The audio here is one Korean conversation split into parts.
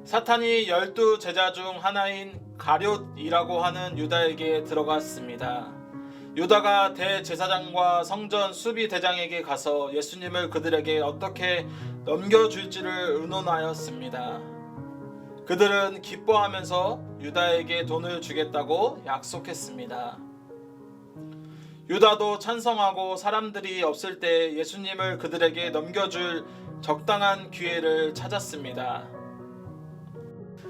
사탄이 12제자 중 하나인 가룟이라고 하는 유다에게 들어갔습니다. 유다가 대제사장과 성전 수비대장에게 가서 예수님을 그들에게 어떻게 넘겨줄지를 의논하였습니다. 그들은 기뻐하면서 유다에게 돈을 주겠다고 약속했습니다. 유다도 찬성하고 사람들이 없을 때 예수님을 그들에게 넘겨줄 적당한 기회를 찾았습니다.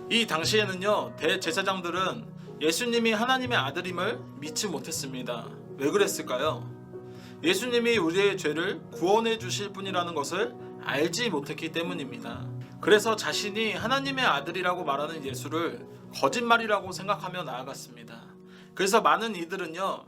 이 당시에는요, 대제사장들은 예수님이 하나님의 아들임을 믿지 못했습니다. 왜 그랬을까요? 예수님이 우리의 죄를 구원해 주실 분이라는 것을 알지 못했기 때문입니다. 그래서 자신이 하나님의 아들이라고 말하는 예수를 거짓말이라고 생각하며 나아갔습니다. 그래서 많은 이들은요,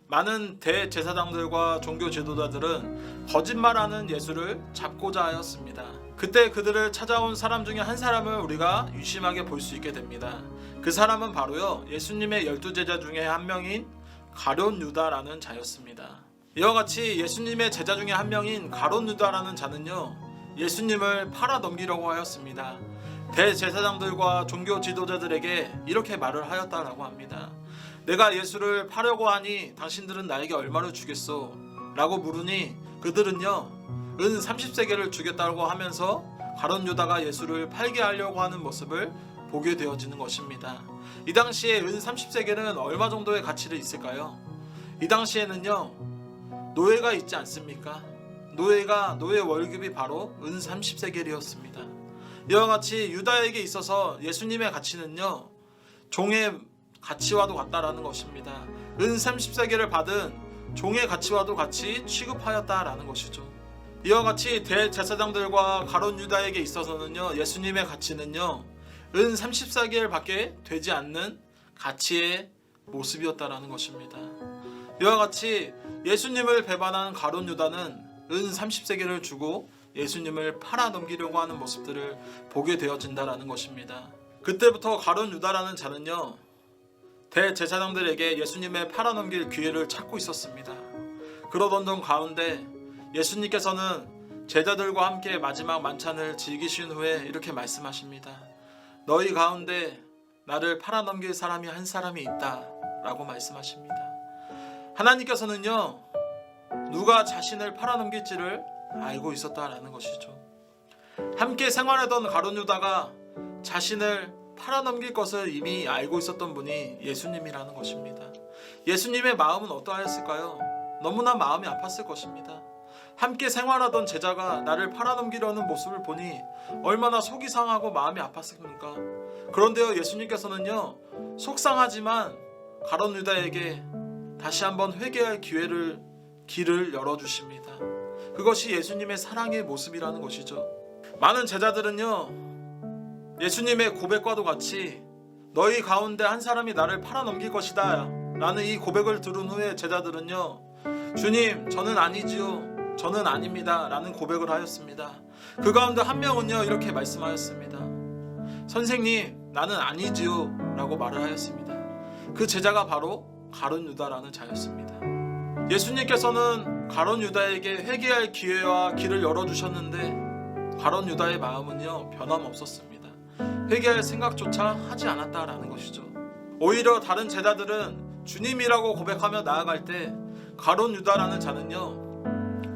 많은 대제사장들과 종교 지도자들은 거짓말하는 예수를 잡고자 하였습니다. 그때 그들을 찾아온 사람 중에 한 사람을 우리가 유심하게 볼 수 있게 됩니다. 그 사람은 바로요, 예수님의 12제자 중에 한 명인 가룟 유다라는 자였습니다. 이와 같이 예수님의 제자 중에 한 명인 가룟 유다라는 자는요, 예수님을 팔아 넘기려고 하였습니다. 대제사장들과 종교 지도자들에게 이렇게 말을 하였다라고 합니다. 내가 예수를 파려고 하니 당신들은 나에게 얼마를 주겠소? 라고 물으니 그들은요, 은 30세겔을 주겠다고 하면서 가룟 유다가 예수를 팔게 하려고 하는 모습을 보게 되어지는 것입니다. 이 당시에 은 30세겔은 얼마 정도의 가치를 있을까요? 이 당시에는요, 노예가 있지 않습니까? 노예 월급이 바로 은 30세겔이었습니다. 이와 같이 유다에게 있어서 예수님의 가치는요, 종의 가치와도 같다라는 것입니다. 은 30세겔을 받은 종의 가치와도 같이 취급하였다라는 것이죠. 이와 같이 대제사장들과 가룟 유다에게 있어서는요, 예수님의 가치는요, 은 30세겔 밖에 되지 않는 가치의 모습이었다라는 것입니다. 이와 같이 예수님을 배반한 가룟 유다는 은 30세겔을 주고 예수님을 팔아 넘기려고 하는 모습들을 보게 되어진다라는 것입니다. 그때부터 가룟 유다라는 자는요, 대제사장들에게 예수님을 팔아 넘길 기회를 찾고 있었습니다. 그러던 중 가운데 예수님께서는 제자들과 함께 마지막 만찬을 즐기신 후에 이렇게 말씀하십니다. 너희 가운데 나를 팔아 넘길 사람이 한 사람이 있다 라고 말씀하십니다. 하나님께서는요, 누가 자신을 팔아 넘길지를 알고 있었다라는 것이죠. 함께 생활하던 가룟 유다가 자신을 팔아 넘길 것을 이미 알고 있었던 분이 예수님이라는 것입니다. 예수님의 마음은 어떠하였을까요? 너무나 마음이 아팠을 것입니다. 함께 생활하던 제자가 나를 팔아 넘기려는 모습을 보니 얼마나 속이 상하고 마음이 아팠습니까? 그런데요, 예수님께서는요, 속상하지만 가룟 유다에게 다시 한번 회개할 길을 열어주십니다. 그것이 예수님의 사랑의 모습이라는 것이죠. 많은 제자들은요, 예수님의 고백과도 같이 너희 가운데 한 사람이 나를 팔아 넘길 것이다 라는 이 고백을 들은 후에 제자들은요, 주님, 저는 아니지요, 저는 아닙니다 라는 고백을 하였습니다. 그 가운데 한 명은요, 이렇게 말씀하였습니다. 선생님, 나는 아니지요 라고 말을 하였습니다. 그 제자가 바로 가룟 유다라는 자였습니다. 예수님께서는 가룟 유다에게 회개할 기회와 길을 열어주셨는데 가룟 유다의 마음은요, 변함없었습니다. 회개할 생각조차 하지 않았다라는 것이죠. 오히려 다른 제자들은 주님이라고 고백하며 나아갈 때 가룟 유다라는 자는요,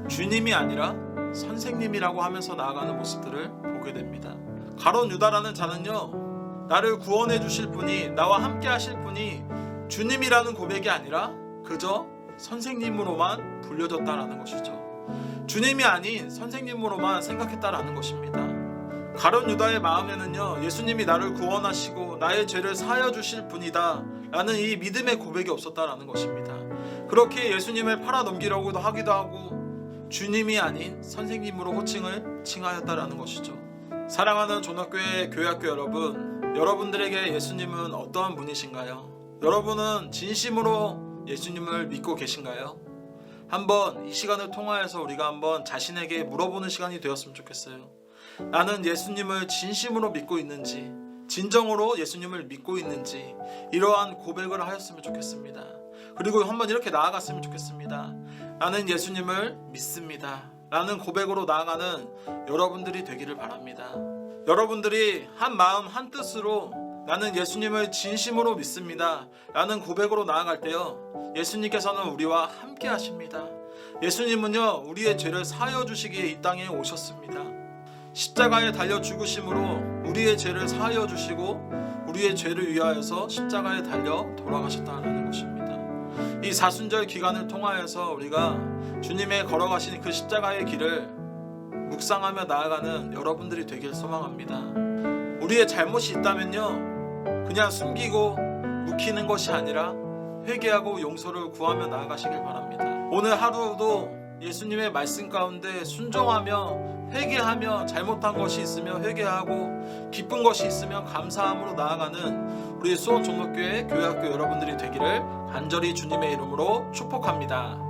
주님이 아니라 선생님이라고 하면서 나아가는 모습들을 보게 됩니다. 가룟 유다라는 자는요, 나를 구원해 주실 분이, 나와 함께 하실 분이 주님이라는 고백이 아니라 그저 선생님으로만 불려졌다라는 것이죠. 주님이 아닌 선생님으로만 생각했다라는 것입니다. 가룟 유다의 마음에는요, 예수님이 나를 구원하시고 나의 죄를 사하여 주실 분이다 라는 이 믿음의 고백이 없었다라는 것입니다. 그렇게 예수님을 팔아 넘기려고도 하기도 하고 주님이 아닌 선생님으로 호칭을 칭하였다라는 것이죠. 사랑하는 존학교의 교회학교 여러분, 여러분들에게 예수님은 어떠한 분이신가요? 여러분은 진심으로 예수님을 믿고 계신가요? 한번 이 시간을 통하여서 우리가 한번 자신에게 물어보는 시간이 되었으면 좋겠어요. 나는 예수님을 진심으로 믿고 있는지, 진정으로 예수님을 믿고 있는지, 이러한 고백을 하였으면 좋겠습니다. 그리고 한번 이렇게 나아갔으면 좋겠습니다. 나는 예수님을 믿습니다 라는 고백으로 나아가는 여러분들이 되기를 바랍니다. 여러분들이 한 마음 한 뜻으로 나는 예수님을 진심으로 믿습니다 라는 고백으로 나아갈 때요, 예수님께서는 우리와 함께 하십니다. 예수님은요, 우리의 죄를 사하여 주시기에 이 땅에 오셨습니다. 십자가에 달려 죽으심으로 우리의 죄를 사하여 주시고 우리의 죄를 위하여서 십자가에 달려 돌아가셨다는 것입니다. 이 사순절 기간을 통하여서 우리가 주님의 걸어가신 그 십자가의 길을 묵상하며 나아가는 여러분들이 되길 소망합니다. 우리의 잘못이 있다면요, 그냥 숨기고 묵히는 것이 아니라 회개하고 용서를 구하며 나아가시길 바랍니다. 오늘 하루도 예수님의 말씀 가운데 순종하며 회개하며 잘못한 것이 있으면 회개하고 기쁜 것이 있으면 감사함으로 나아가는 우리 수원 종로교회 교회학교 여러분들이 되기를 간절히 주님의 이름으로 축복합니다.